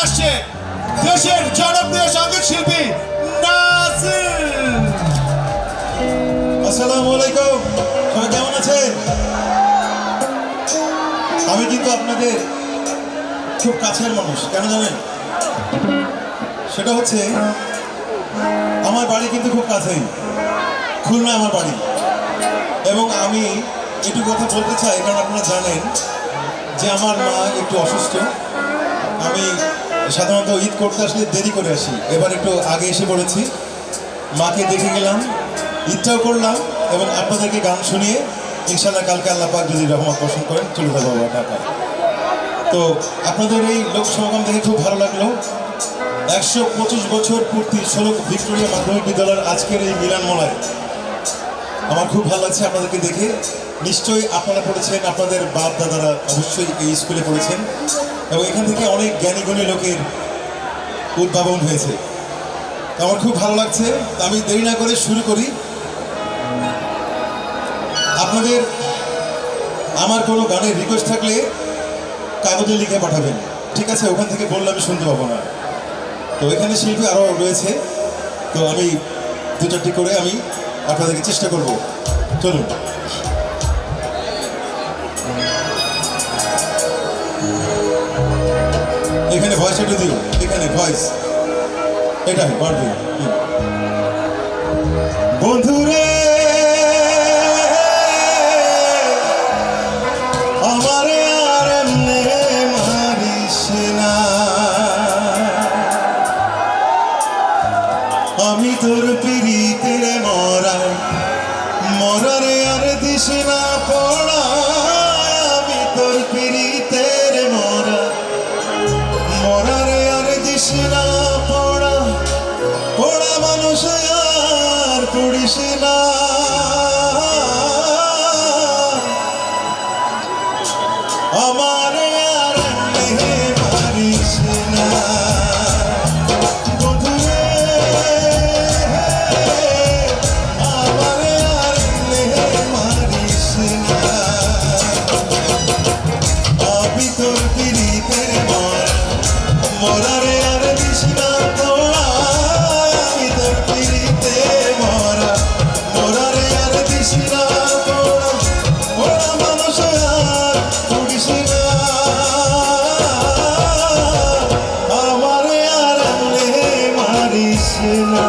আসছে দেশের জনপ্রিয় সঙ্গীত শিল্পী নাসির। আসসালামু আলাইকুম, সবাই কেমন আছেন? আমি কিন্তু আপনাদের খুব কাছের মানুষ, কেন জানেন? সেটা হচ্ছে আমার বাড়ি কিন্তু খুব কাছেই, খুলনা আমার বাড়ি। এবং আমি একটু কথা বলতে চাই, কারণ আপনারা জানেন যে আমার মা একটু অসুস্থ। আমি সাধারণত ঈদ করতে আসলে দেরি করে আসি, এবার একটু আগে এসে পড়েছি। মাকে দেখে গেলাম, ঈদটাও করলাম এবং আপনাদেরকে গান শুনিয়ে ইনশাআল্লাহ কালকে আল্লাহ পাক যদি রহমত পোষণ করেন চলে যাবো আবার ঢাকায়। তো আপনাদের এই লোক সমাগম দেখে খুব ভালো লাগলো। 125 বছর পূর্তি 16 ভিক্টোরিয়া মাধ্যমিক বিদ্যালয়ের আজকের এই মিলন মেলায় আমার খুব ভালো লাগছে আপনাদেরকে দেখে। নিশ্চয়ই আপনারা পড়েছেন, আপনাদের বাপ দাদারা অবশ্যই এই স্কুলে পড়েছেন এবং এখান থেকে অনেক জ্ঞানী গুণী লোকের উদ্ভাবন হয়েছে। তো আমার খুব ভালো লাগছে। আমি দেরি না করে শুরু করি। আপনাদের আমার কোনো গানের রিকোয়েস্ট থাকলে কাগজে লিখে পাঠাবেন, ঠিক আছে? ওখান থেকে বললে আমি শুনতে পাবো না। তো এখানে শিল্পী আরও রয়েছে, তো আমি দু চারটি করে আমি আপনাদেরকে চেষ্টা করব। চলুন। এখানে ভয়েস একটু দিও, এখানে ভয়েস এটাই বাড়বে। বন্ধুরে আমারে আর এমনে মারিস না, আমি তোর পিরিতের মরা, মরারে আর দিস না পড়া। আমি তোর পিরিতের মরা, মরারে আর দিস না পড়া। পড়া মানুষ আর পড়িস না। আমারে আর এমনে মারিস না। মরারে আর দিস না পড়া, আমি তোর পিরিতে মরা, মরারে আর দিস না পড়া। পড়া মানুষ আর পড়িস না। আমারে আর এমনে মারিস না।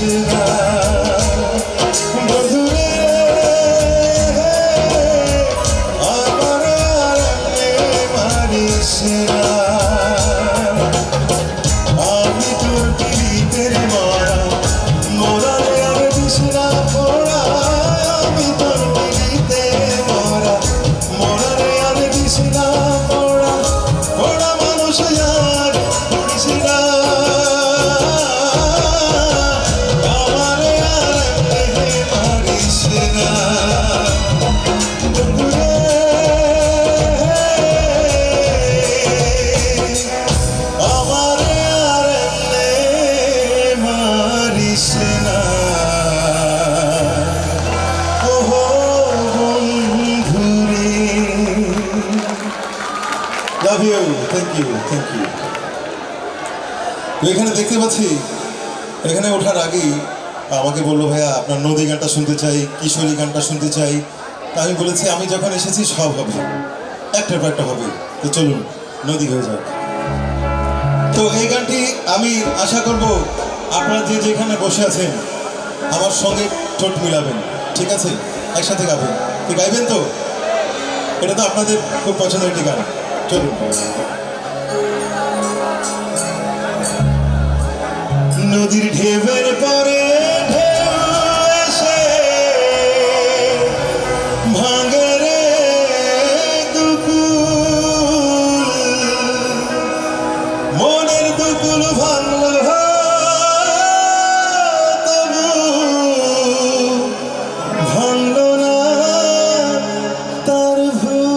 না বন্ধুরে আমার আরে মারিস না আমি তোর পিড়িতের মরা মোরারে আর দিস না পোড়া আমি তোর পিড়িতে মরা মোরারে আর দিস না পোড়া পোড়া মানুষ আর দিস না আমারে আর মারিস না আমারে আর মারিস না ওহো বন্ধুরে লাভ ইউ থ্যাংক ইউ এখানে দেখতে পাচ্ছি এখানে ওঠার আগেই আমাকে বললো ভাইয়া আপনার নদী গানটা শুনতে চাই কিশোরী গানটা শুনতে চাই তা আমি বলেছি আমি যখন এসেছি সব হবে একটার পর একটা হবে তো চলুন নদী হয়ে যাক তো এই গানটি আমি আশা করব আপনারা যে যেখানে বসে আছেন আমার সঙ্গে ঠোঁট মিলাবেন ঠিক আছে একসাথে গাবেন তো গাইবেন তো এটা তো আপনাদের খুব পছন্দের একটি গান চলুন নদীর ঢেউয়ের পরে ঢেউ এসে ভাঙে রে দুকুল মনের দুকুল ভাঙল তবু ভাঙল না তার ভুল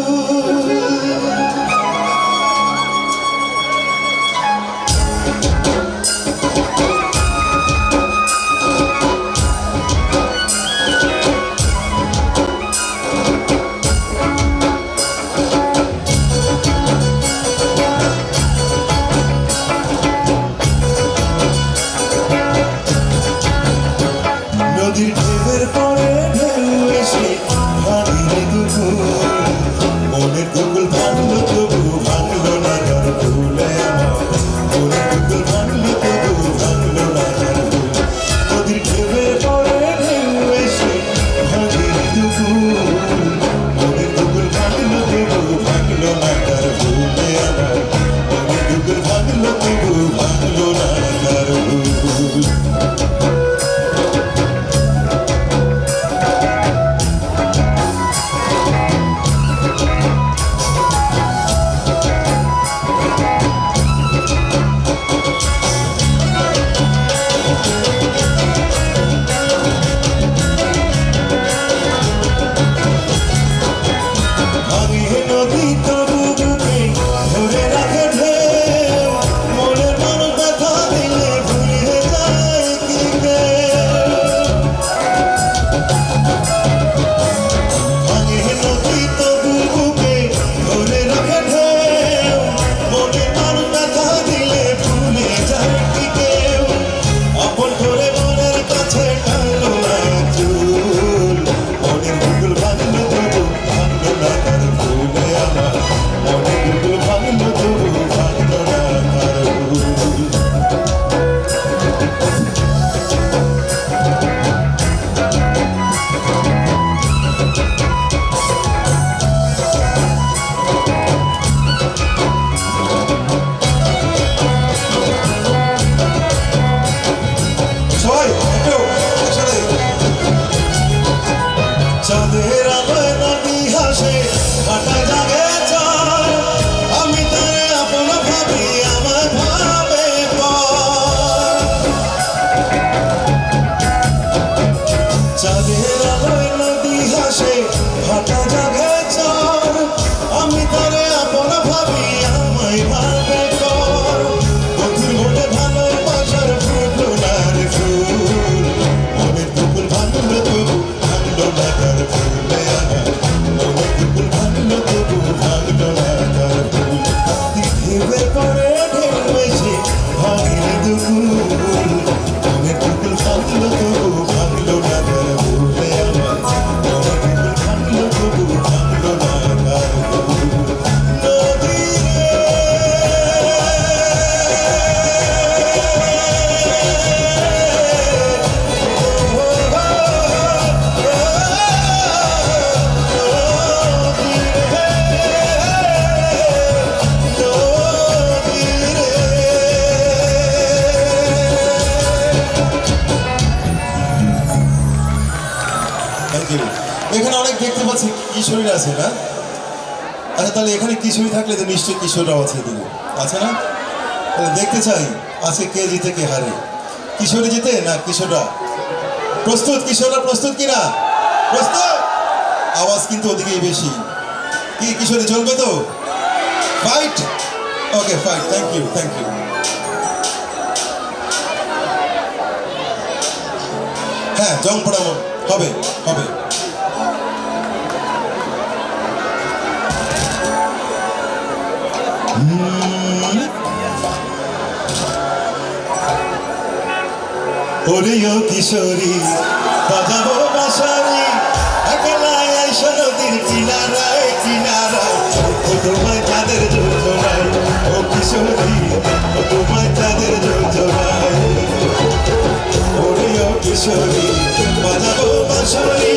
নদীর ঢেউয়ের পরে ঢেউ এসে ভাঙিলে দুকুল মনের দুকুল ভাঙলো তবু ভাঙলো না তার ভুলে আমার মনের দুকুল ভাঙলো তবু ভাঙলো না তার ভুল নদীর ঢেউয়ের পরে ঢেউ এসে ভাঙিলে দুকুল মনের দুকুল ভাঙলো তবু ভাঙলো না তার ভুলে আমার মনের দুকুল ভাঙলো তবু ভাঙলো না তার ভুল ভাঙে নদী তবু বুকে ধরে রাখে ঢেউ মনের মানুষ ব্যথা দিলে ভুলে যায় কি ভাঙে নদী তবু বুকে ধরে রাখে ঢেউ মনের মানুষ ব্যথা দিলে ভুলে যায় কি কেউ আপন করে মনের কাছে টানলো না চুল মনের বুকুল ভাঙলো তবু ভাঙলো না তার ভুলে আমার মনের বুকুল ভাঙলো তবু ভাঙলো না তার ভুল সবাই একটু একসাথে চাঁদের আলোয় নদী হাসে কাটায় জাগে চার আমি তারে আপন ভাবি আমার ভাবে পর চাঁদের আলোয় নদী হাসে হাটা জাগে চার আমি তারে আপন ভাবি আমায় ভাবে কর বন্ধুর ঘটে ভালোবাসার ফুটলো না রে ফুল পাচ্ছি কিশোরীরা আছে না? আচ্ছা তাহলে এখানে কিশোরী থাকলে তো নিশ্চয়ই কিশোররাও আছে এদিকে, আছে না? তাহলে দেখতে চাই আজকে কে জিতে কে হারে, কিশোরী জিতে না কিশোররা? প্রস্তুত কিশোররা, প্রস্তুত কিনা? প্রস্তুত? আওয়াজ কিন্তু ওদিকেই বেশি। কি কিশোরী চলবে তো? Fight, okay fight, thank you, thank you. হ্যাঁ জং পড়াবো, হবে হবে। ওরে ও কিশোরী বাজাবো বাঁশারি, একলাই আইসা নদীর কিনারায় কিনারায়, ও তোমায় চাঁদের যোজনায়, ও কিশোরী ও তোমায় চাঁদের যোজনায়। ওরে ও কিশোরী বাজাবো বাঁশারি,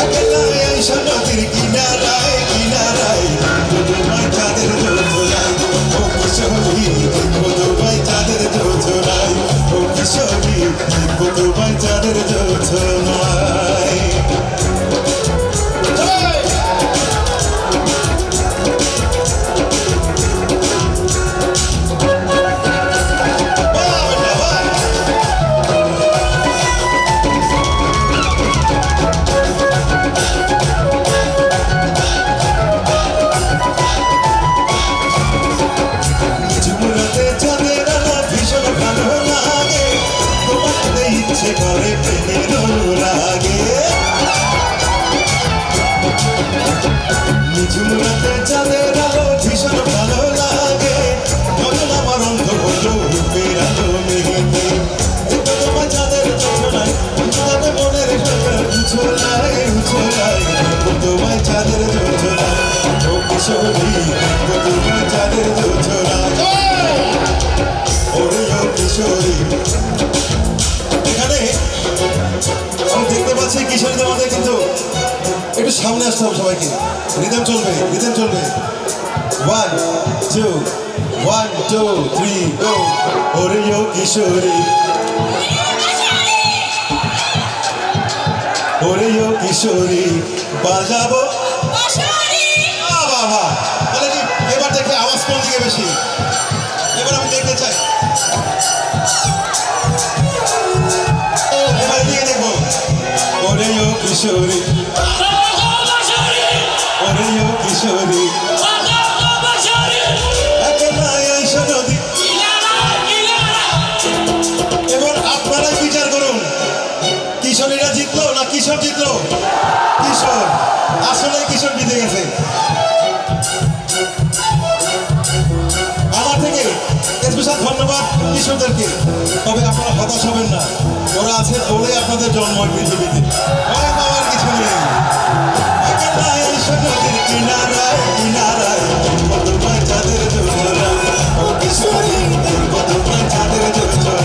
একলাই আইসা নদীর কিনারায় কিনারায়, ও তোমায় চাঁদের যোজনায়, ও কিশোরী ও তোমায় চাঁদের যোজনায়, ও কিশোরী ও তোমায় চাঁদের যোজনায়। ঝুমুরাতে চাঁদের আলো ভীষণ ভালো লাগে, তোমাকে ইচ্ছে করে প্রেমের অনুরাগে। ঝুমুরাতে চাঁদের আলো ভীষণ ভালো লাগে, মন আমার অন্ধ হলো রূপের আলো মেঘেতে, তোমার চাঁদের যোজনায় তাদের মনের উছলায় উছলায়, তোমায় চাঁদের যোজনায়, ও কিশোরী তোমায় চাঁদের যোজনায়। ওরে ও কিশোরী, এখানে আমি দেখতে পাচ্ছি কিশোরীদের মধ্যে কিন্তু একটু সামনে আসতে হবে সবাইকে। রিদম চলবে, রিদম চলবে। 1 2 1 2 3 গো। ওরে ও কিশোরী, ওরে ও কিশোরী বাজাবো বাবা। তাহলে কি এবার দেখে আওয়াজ কোন দিকে বেশি? এবার আমি দেখতে চাই, এবার দিয়ে দেখবো। ওরে ও কিশোরী, ওরে ও কিশোরী, একলাই আইসা নদী। এবার আপনারাই বিচার করুন, কিশোরীরা জিতলো না কিশোর জিতলো? কিশোর, আসলে কিশোর জিতে গেছে। আমার থেকে স্পেশাল ধন্যবাদ কিশোরদেরকে। তবে আপনারা হতাশ হবেন না, ওরা আছে বলে আপনাদের জন্ম হয় পৃথিবীতে, ভয় পাওয়ার কিছু নেই। একলাই আইসা নদীর কিনারায় কিনারায়, তোমায় চাঁদের যোজনায়, ও কিশোরী তোমায় চাঁদের যোজনায়।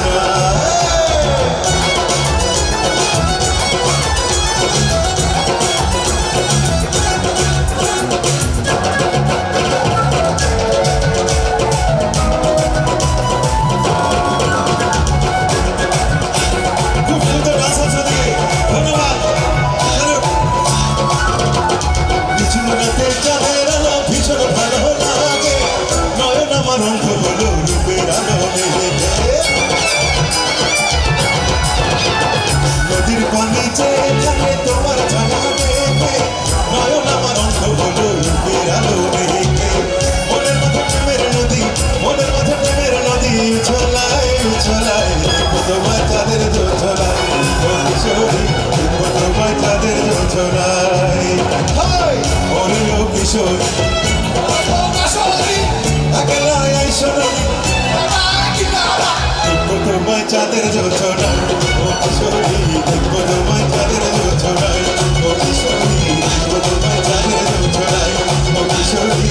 খুব সুন্দর ডান্স আছে ওদিকে, ধন্যবাদ। ঝুমুরাতে চাঁদের আলো ভীষণ ভালো লাগে, নয়ন আমার অন্ধ হলো রূপের আলো মেঘেতে, নদীর পানি চেয়ে থাকে তোমার ছায়া দেখে, নয়ন আমার অন্ধ হলো রূপের আলো মেঘেতে, মনের মাথা প্রেমের নদী, মনের মাথা প্রেমের নদী উছলায় উছলায়, তোমায় চাঁদের যোজনায়, ও কিশোরী তোমায় চাঁদের যোজনায়। ওরে ও কিশোরী, একলাই আইসা নদী, তোমায় চাঁদের যোজনায়, ও কিশোরী তোমায় চাঁদের যোজনায়, ও কিশোরী তোমায় চাঁদের যোজনায়, ও কিশোরী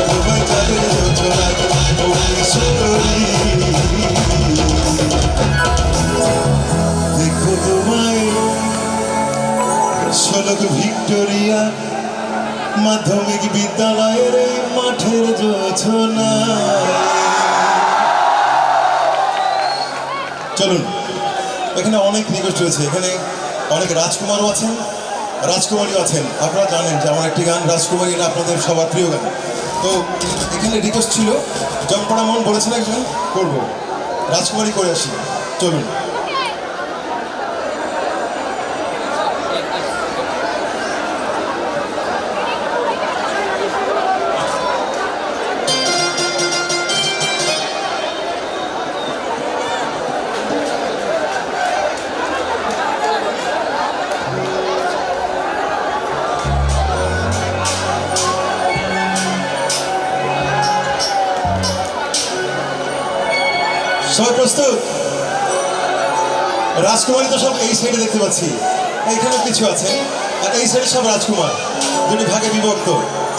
তোমায় চাঁদের যোজনায়, ও কিশোরী দেখো তোমায় ষোলক ভিক্টোরিয়া মাধ্যমিক বিদ্যালয়ের এই মাঠের যোজনায়। চলুন, এখানে অনেক রিকোয়েস্ট রয়েছে, এখানে অনেক রাজকুমারও আছেন, রাজকুমারী আছেন। আপনারা জানেন যে আমার একটি গান রাজকুমারী এটা আপনাদের সবার প্রিয় গান। তো এখানে রিকোয়েস্ট ছিল, জম্পড়া মন বলেছেন একজন করব, রাজকুমারী করে আসি, চলুন। সবাই প্রস্তুত? রাজকুমারী তো সব এই সাইডে দেখতে পাচ্ছি, এইখানেও কিছু আছে, আর এই সাইডে সব রাজকুমার, দুটি ভাগে বিভক্ত।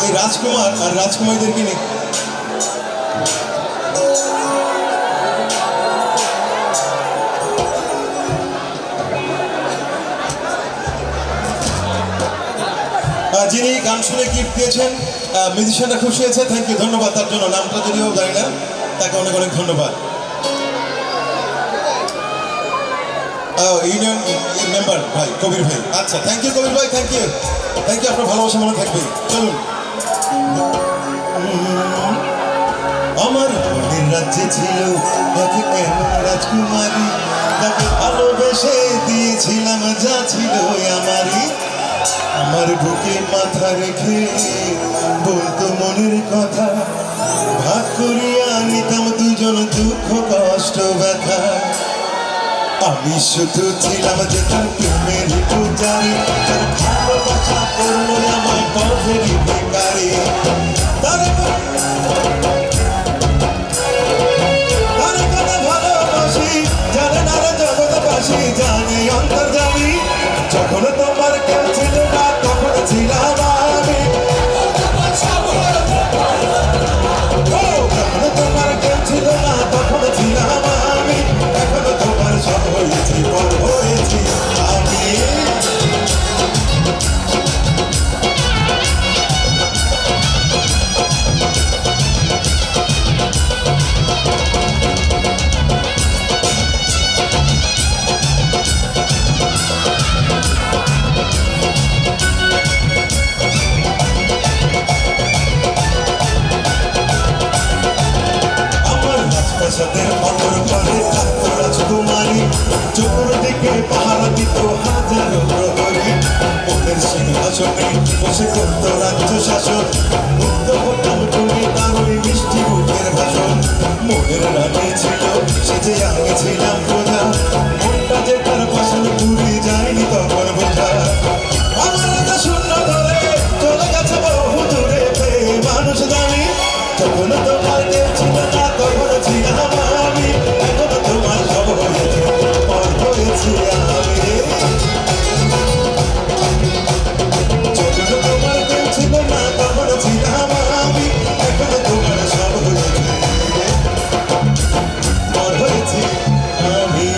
এই রাজকুমার আর রাজকুমারীদেরকে নিয়ে যিনি গান শুনে গিফট দিয়েছেন, মিউজিশিয়ানরা খুশি হয়েছে, থ্যাংক ইউ, ধন্যবাদ তার জন্য। নামটা যদিও জানি না, তাকে অনেক অনেক ধন্যবাদ। ইউনিয়ন মেম্বার ভাই কবির ভাই, আচ্ছা থ্যাংক ইউ কবির ভাই, থ্যাংক ইউ, থ্যাংক ইউ, আপনার ভালোবাসা মনে থাকবে। চলুন। আমার মনের রাজ্যে ছিল এক এমন রাজকুমারী, তাকে ভালোবেসে দিয়েছিলাম যা ছিল আমারই। আমার বুকে মাথা রেখে বলতো মনের কথা, ভাগ করিয়া নিতাম দুজন দুঃখ কষ্ট ব্যথা। আমি শুধু ছিলাম যে তার প্রেমের পূজারি, তার ভালোবাসা করলো আমার পথেরই ভিখারি। তার কথা ভালোবাসি, জানে না রে জগৎবাসী, জানে অন্তর্যামী। যখন তোমার কেউ ছিল না তখন ছিলাম আমি, যখন তোমার কেউ ছিল না তখন ছিলাম আমি। এখন তোমার সব হয়েছি, বড় হয়েছি আমি। রাজপ্রাসাদের অপর পারে থাকতো রাজকুমারী, চতুর্দিকে পাহারা দিত হাজারো প্রহরী। ওদের সিংহাসনে বসে করত রাজ্য শাসন, মুক্ত হতাম টুনি তার ওই মিষ্টি মুখের ভাষণ। মনের রানী ছিল সে যে আমি ছিলাম প্রজা, মনটা যে তার পাশান ঘুরে যায়নি তখন বোঝা। আমার রাজা শূন্য ধরে চলে গেছে বহু দূরে, মানুষ দামি। যখন তোমার কেউ ছিল না তখন ছিলাম আমি, এখন তোমার সব হয়েছে, পর হয়েছি আমি। যখন তোমার কেউ ছিল না তখন ছিলাম আমি, এখন তোমার সব হয়েছে, পর হয়েছি আমি।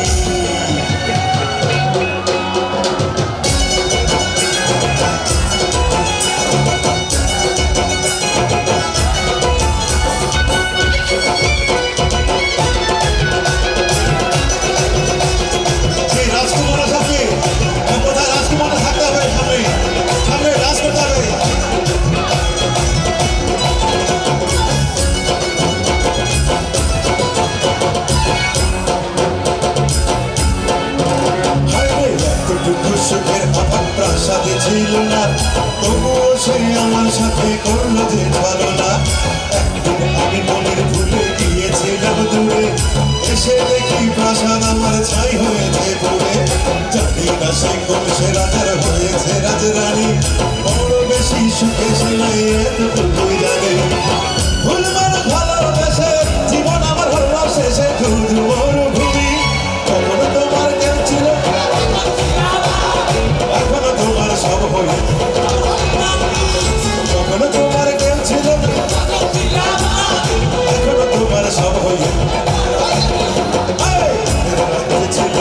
সুখের অভাব প্রাসাদে ছিল না, তবুও সে আমার সাথে করলো যে ছলনা। একদিন আমি মনের ভুলে গিয়েছিলাম দূরে, এসে দেখি প্রাসাদ আমার ছাই হয়েছে পুড়ে। জানি না সে কোন সে রাজার হয়েছে রাজরানী, বড় বেশি সুখে সে নাই এতটুকুই জানি। ভুল মানুষ ভালোবেসে জীবন আমার হলো শেষে শুধু মরুভূমি। কখনো তোমার কেউ ছিল, এখনো তোমার সব হয়েছে। কখনো তোমার কেউ ছিল, এখনো তোমার সব হয়েছে। ছিল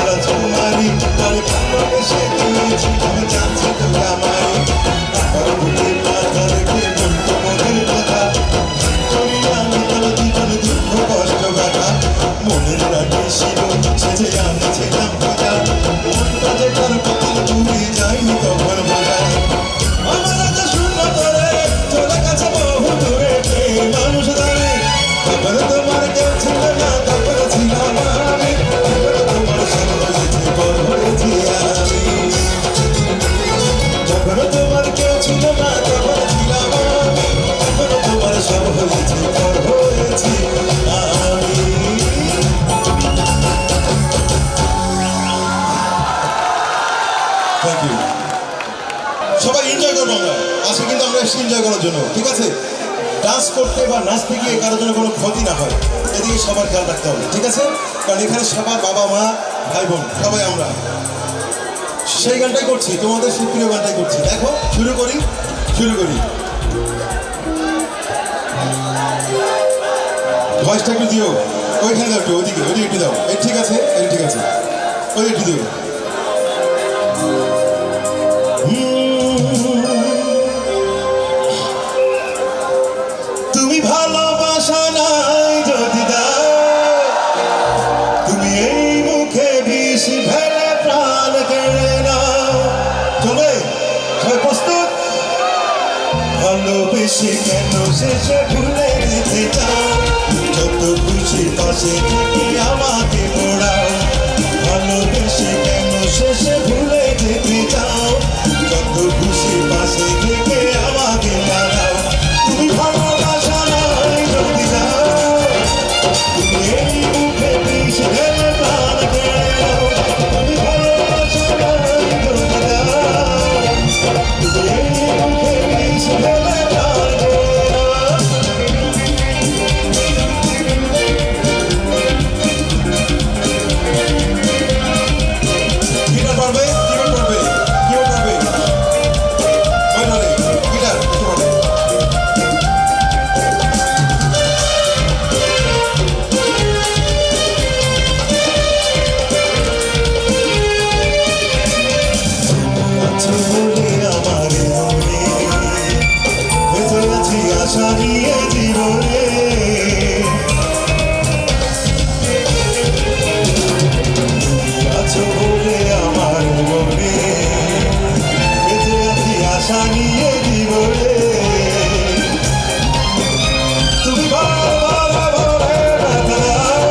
রাজকুমারী, তার ভালোবেসে দিয়েছিলাম জানছি তো আমারই। তার বুকে মাথা রেখে বলতো মনের কথা, আমি তার জীবন দুঃখ কষ্ট ব্যথা। মনের রানী ছিল সে যে আমি ছিলাম প্রজা, মনটা যে তার কথা ঘুরে যায়নি বেশি এনজয় করার জন্য, ঠিক আছে? ডান্স করতে বা নাচতে গিয়ে কারোর জন্য কোনো ক্ষতি না হয়, এদিকে সবার খেয়াল রাখতে হবে, ঠিক আছে? কারণ এখানে সবার বাবা মা ভাই বোন সবাই আমরা সেই গানটাই করছি, তোমাদের সেই প্রিয় গানটাই করছি। দেখো শুরু করি। ভয়েসটা একটু দিও, ওইখানে দাও, একটু ওইদিকে একটু দাও। এই ঠিক আছে, ওই একটু দিও। তুমি ভালোবাসা নাই যদি দাও, তুমি এই মুখে বিষ ঢেলে প্রাণ কেড়ে নাও। চলে সবাই প্রস্তুত? ভালোবেসে কেন শেষে ভুলে যেতে চাও, যত খুশি পাশে থেকে আমাকে পড়াও। ভালোবেসে কেন শেষে ভুলে যেতে চাও, যত খুশি পাশে থেকে আমাকে পড়াও। তুমি ভালোবাসা নাই যদি দাও, তুমি এই মুখে বিষ ঢেলে প্রাণ কেড়ে নাও। তুমি ভালোবাসা নাই যদি দাও, তুমি এই মুখে বিষ ঢেলে প্রাণ কেড়ে নাও। গিটার পারবে? ওই ধরে গিটার একটু পারবে। আছো বলে আমার মনে বেঁচে আছি আশা নিয়ে জীবনে। আছো বলে আমার মনে বেঁচে আছি আশা নিয়ে জীবনে। তুমি বারবার বলে ব্যথা দাও,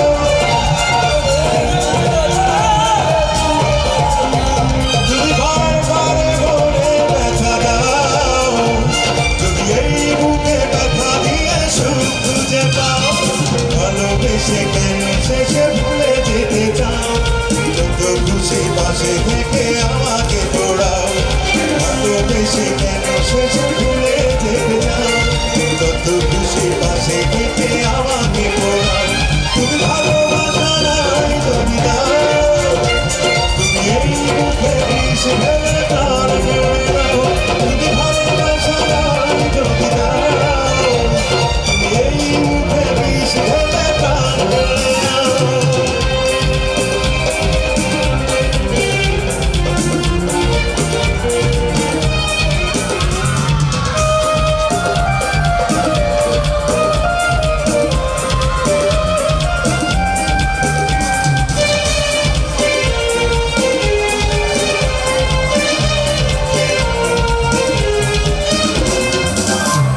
তুমি বারবার বলে ব্যথা দাও, যদি এই বুকে ব্যথা দিয়ে সুখ খুঁজে পাও। ভালোবেসে কেন শেষে ভুলে যেতে চাও, যত খুশি পাশে থেকে আমাকে পড়াও। ভালোবেসে কেন শেষে ভুলে যেতে চাও, যত খুশি পাশে থেকে আমাকে পড়াও। তুমি ভালোবাসা নাই যদি দাও, তুমি এই মুখে বিষ ঢেলে প্রাণ কেড়ে নাও। তুমি ভালোবাসা নাই যদি দাও, তুমি এই মুখে বিষ ঢেলে প্রাণ কেড়ে নাও।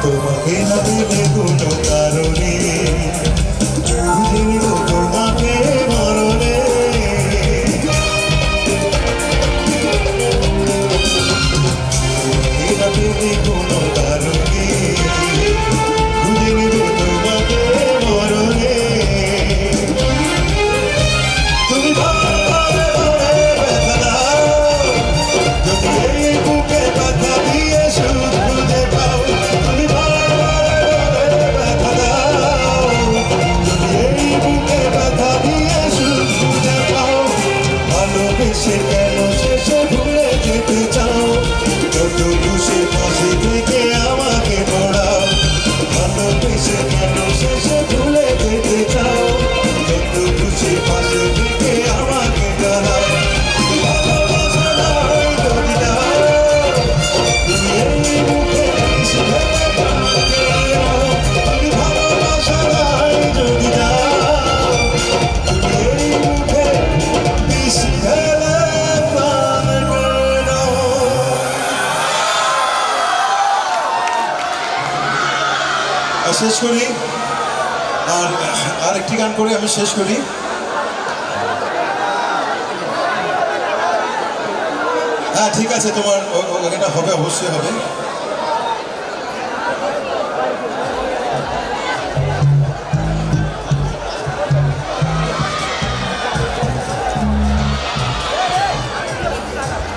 তোমাকে না দিলে কোনো কারণে খুঁজে নিব তোমাকে মরণে। তোমাকে না দিলে কোনো কারণে খুঁজে নিব তোমাকে মরণে। তুমি বারবার বলে ব্যথা দাও, যদি এই বুকে ব্যথা দিয়ে সুখ খুঁজে পাও। তুমি বারবার বলে ব্যথা দাও, যদি এই বুকে ব্যথা দিয়ে সুখ খুঁজে পাও। ভালোবেসে কেন শেষে ভুলে যেতে চাও, যত খুশি পাশে থেকে আমাকে পড়াও। ভালোবেসে কেন শেষে ভুলে যেতে চাও, যত খুশি পাশে থেকে আমাকে পড়াও। ভালোবাসা নাই যদি দাও, তুমি এই মুখে বিষ ঢেলে প্রাণ কেড়ে নাও। তুমি ভালোবাসা নাই যদি দাও, তুমি এই মুখে বিষ ঢেলে প্রাণ কেড়ে নাও। শেষ করি, আর একটি গান করে আমি শেষ করি। হ্যাঁ ঠিক আছে, তোমার এটা হবে, অবশ্যই হবে।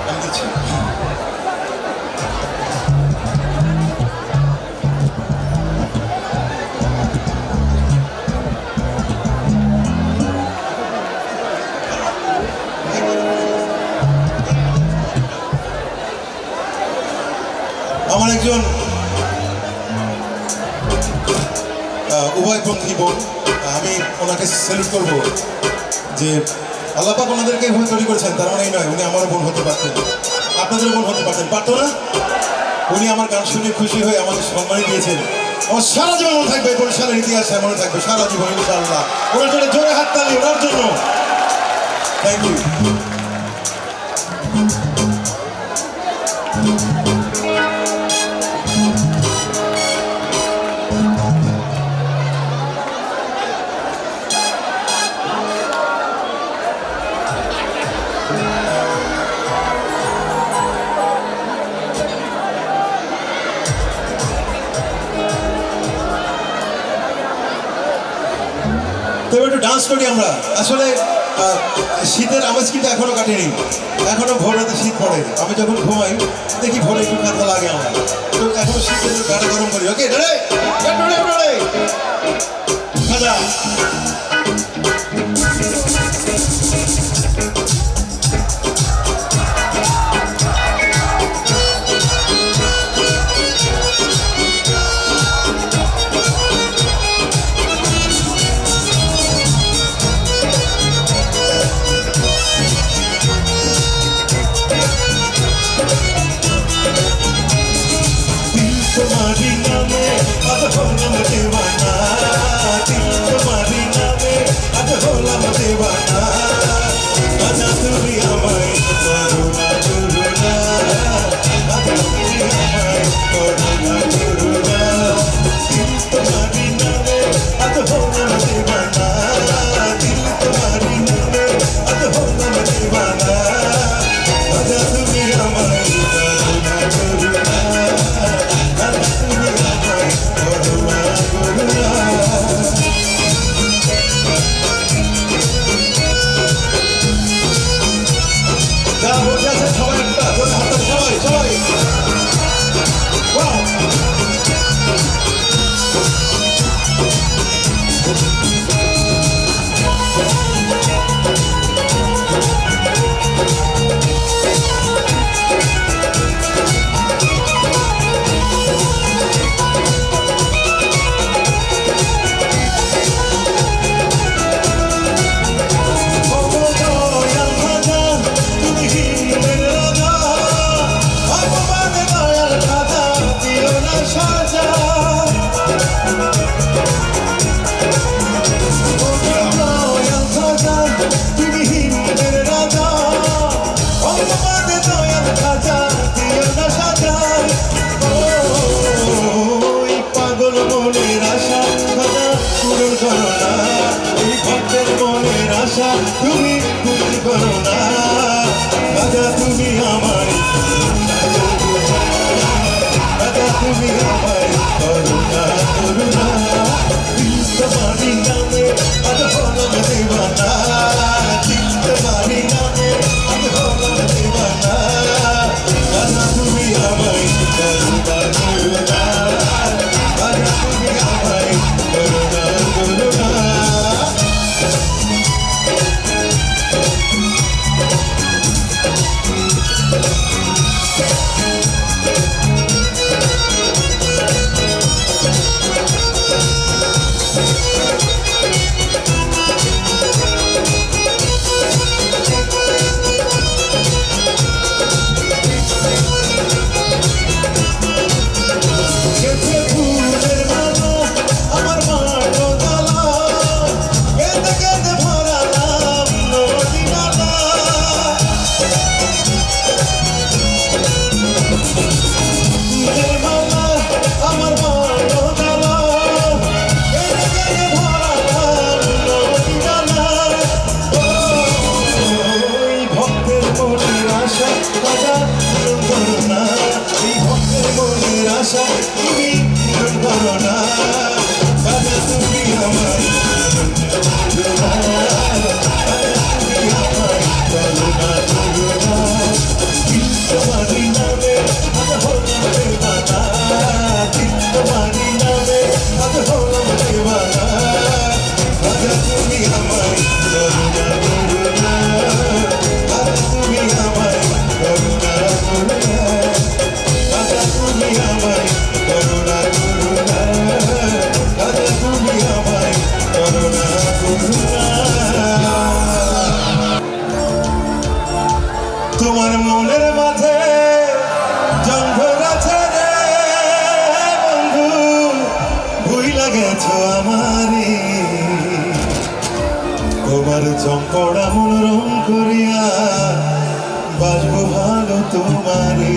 আমি দিচ্ছি। আমার একজন উভয়পন্থী বোন, আমি ওনাকে স্যালুট করবো যে আল্লাহ পাক ওনাদেরকে এভাবে তৈরি করেছেন, তার মানে এই নয় উনি আমারও বোন হতে পারতেন, আপনাদেরও বোন হতে পারতেন, পারতো না? উনি আমার গান শুনে খুশি হয়ে আমাকে সম্মানই দিয়েছেন। আমার সারা জীবন মনে থাকবে, বরিশালের ইতিহাসে মনে থাকবে সারা জীবন ইনশাআল্লাহ। ওনার জন্য জোরে হাততালি ওনার জন্য। Thank you. তো এবার একটু ডান্স করি আমরা। আসলে শীতের আমেজ কিন্তু এখনো কাটেনি, এখনো ভোরেতে শীত পড়ে। আমি যখন ঘুমাই দেখি ভোরে একটু কাঁথা লাগে আমার, তো এখনো শীতের গাটা গরম করি। ওকে রে খাজা तुम्हारी नामे अब होलम दीवाना, दिल तुम्हारी नामे अब होलम दीवाना, आजा तुमी আমায় করুণা করুণা, आजा तुमी আমায় করুণা করুণা, दिल तुम्हारी नामे अब होलम दीवाना, दिल तुम्हारी नामे अब होलम दीवाना, आजा तुमी আমায় করুণা করুণা। তুমি পূরণ করো না, রাজা তুমি আমায়, রাজা তুমি আমায় করুণা করুণা, দিল তোমারি নামে আজ হলাম দীवाना, দিল তোমারি নামে আজ হলাম दीवाना, রাজা তুমি আমায় করুণা করুণা, রাজা তুমি আমায় করুণা করুণা। আশা তুমি পূরণ করো না, রাজা তুমি আমায় করুণা, রাজা তুমি আমায় করুণা করুণা, দিল তোমারি নামে আজ হলাম दीवाना, দিল তোমারি নামে আজ হলাম दीवाना, রাজা তুমি আমায় করুণা করুণা, রাজা তুমি আমায় করুণা করুণা, রাজা তুমি তোমার মনের মাঝে জঙ্গল আছে রে বন্ধু, ভুইলা গেছো আমারে। তোমার চম্পড়া মন রং করিয়া বাজবো ভালো তোমারে,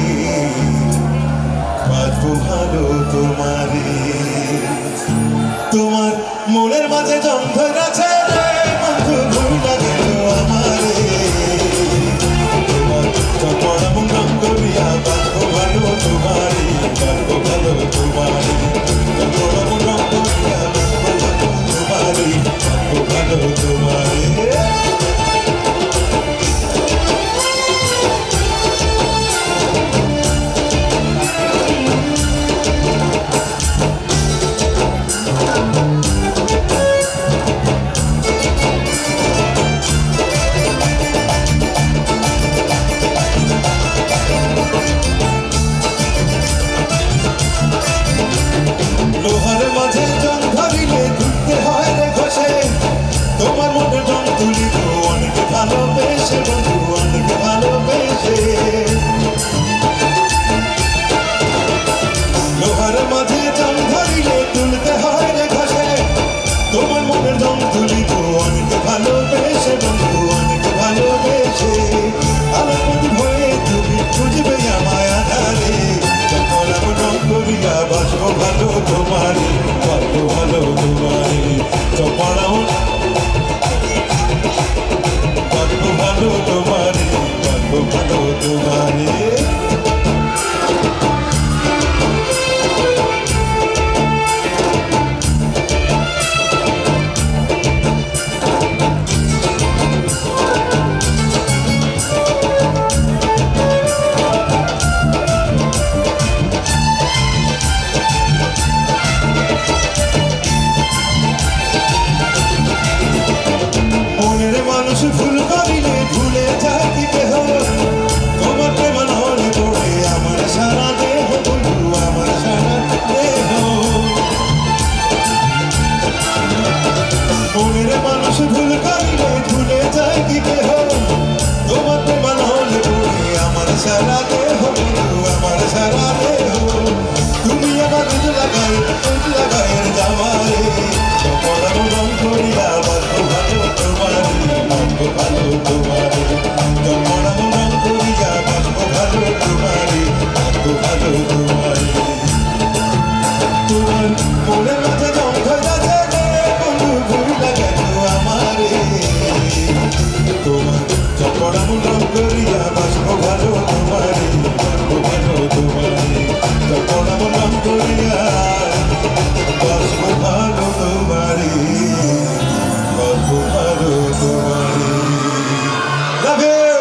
বাজবো ভালো তোমারে। তোমার মনের মাঝে জঙ্গল আছে রে বন্ধু, ভুইলা গেছো আমারে। তোমার চম্পড়া মন রং করিয়া বাজবো ভালো তোমারে, বাজবো ভালো তোমারে। চম্পড়া মন রং করিয়া বাজবো ভালো তোমারে, বাজবো ভালো তোমারে। লোহার মাঝে জং ধরিলে ঘুরতে হয় রে ঘষে, তোমার মনে জং তুলিব অনেক ভালোবেসে বন্ধু, অনেক ভালোবেসে। লোহার মাঝে জং ধরিলে তুলতে হয় রে ঘষে, তোমার মনে জং তুলিব অনেক ভালোবেসে বন্ধু, অনেক ভালোবেসে। আলোপন হয়ে তুমি খুঁজবে আমায় আধারে, চকলাম রং করিয়া বাসবো ভালো তোমারে, বাসবো ভালো তোমারে। চকলাম বাসবো ভালো তোমারে, বাসবো ভালো তোমারে। মনের মানুষ ভুল করিলে ভুলে যায় কি কেহ, তোমার প্রেম নহলে পড়ে আমার সারা দেহ বন্ধু, আমার সারা দেহ। মনের মানুষ ভুল করিলে ভুলে যায় কি কেহ, তোমার প্রেম নহলে পড়ে আমার সারা দেহ বন্ধু, আমার সারা দেহ। তুমি আমার দুধ লাগাইয়ের জামারে, চপড়াম রং করিয়া বাসবো ভালো তোমারে, বাসবো ভালো তোমারে। চপড়াম রং করিয়া বাসবো ভালো তোমারে, বাসবো ভালো তোমারে। তোমার মনের মাঝে জঙ্গ আছে রে বন্ধু, ভুইলা গেছো আমারে। তোমার চপড়াম রং করিয়া বাসবো ভালো তোমারে, বাসবো ভালো তোমারে। চপড়াম রং করিয়া বাসবো ভালো তোমারে, বাসবো ভালো তোমারে। Love you!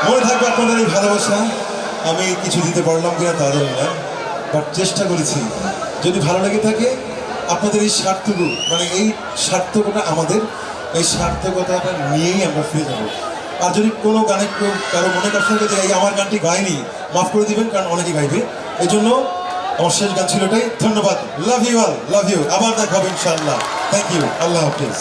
মনে থাকবে আপনাদের এই ভালোবাসা। আমি কিছু দিতে পারলাম কিনা তা জানি না, বাট চেষ্টা করেছি। যদি ভালো লেগে থাকে আপনাদের এই স্বার্থটুকু, মানে এই সার্থকতা আমাদের, এই সার্থকতাটা নিয়েই আমরা ফিরে যাবো। আর যদি কোনো গানে কেউ কারো মনে কষ্ট থাকে যে এই আমার গানটি গাইনি, মাফ করে দিবেন, কারণ অনেকে গাইবে। এই জন্য আমার শেষ গান ছিল এটাই। ধন্যবাদ। Love you all, love you. আবার দেখা হবে ইনশাআল্লাহ। Thank you. আল্লাহ হাফিজ।